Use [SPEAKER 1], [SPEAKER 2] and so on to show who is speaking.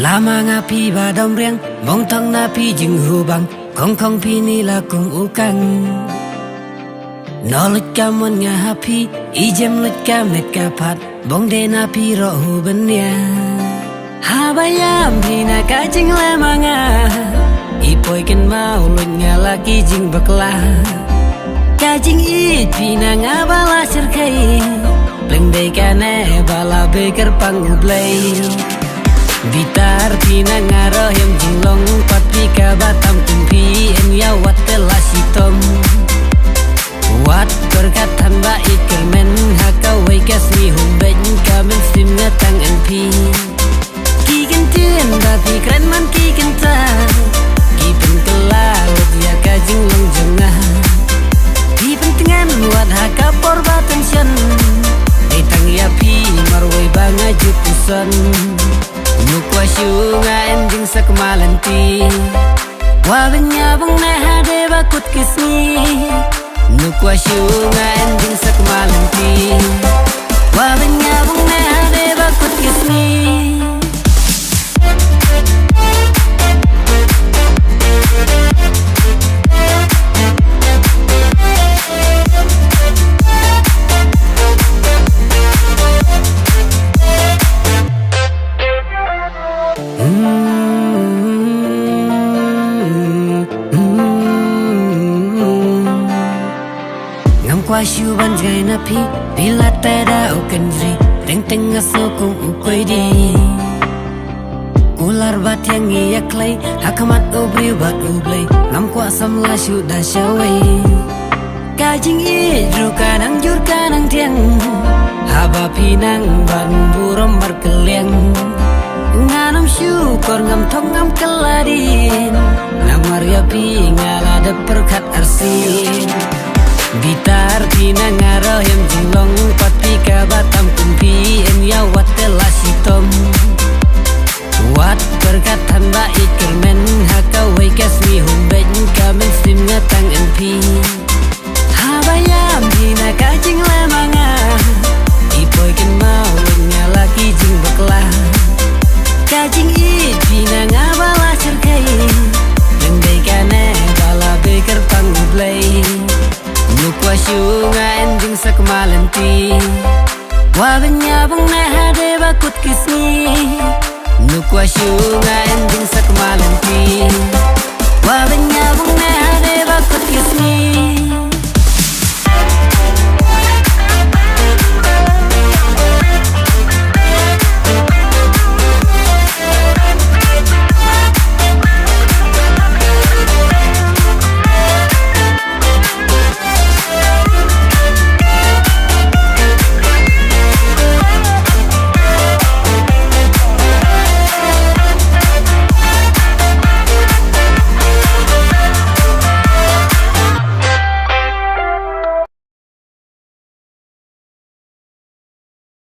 [SPEAKER 1] Lama ngapi badom riang mong thong na pi jing hubang kong kong pi ni la kong ukang no lit ka mon nga happy I jem lit ka met ka pat bong de na pi ro hu ben ya ha bayam pi na ka jing la manga I poi ken mau lut nga la ki jing bakla ka jing I pi na nga bala sir kai leng de ka ne bala beker pang ublay Bitar pina ngaro yang jinglong pati ka batam tumpi en ya wat telasitom wat berkatan ba ikermen haka wai kasni humben kamen sim ngatang np ki gentien bati keren man ki genta ki pentela dia ka jinglong jengah ki pentingan wat haka porba tension etang ya pi marwai banga jupusan Nukwa syunga ending sa kemalanti Wabanya bang nahade bakut kisni Nukwa syunga ending sa kemalanti Wabanya bang nahade bakut kisni Qua siêu ban gai na pi bila teda uken zri teng teng aso kong ukoi di ular bat yang iya klay hakamat ubri bat ublay ngam kwa samla shu da shawai kajing idru kanang jur kanang tiang haba pinang ban buram markeliang nganam syukur ngam thong ngam keladin namaria pi ngala de perkat arsin Bitar pina ngaro yang jinglong pati ka batam kumpi en ya wat telasitom wat berkatan ba ikermen haka wai kasmi humben kamen sim ngatang np habayam pina ka jing la manga ipoi ken mau nyala ki jing bakla ka jing I pina ngabala serkai lendai kane bala beker pang play Nukwa syunga ending sa kemalanti Wabanya bang nahade bakut kisni Nukwa syunga ending sa kemalanti Wabanya bang nahade bakut kisni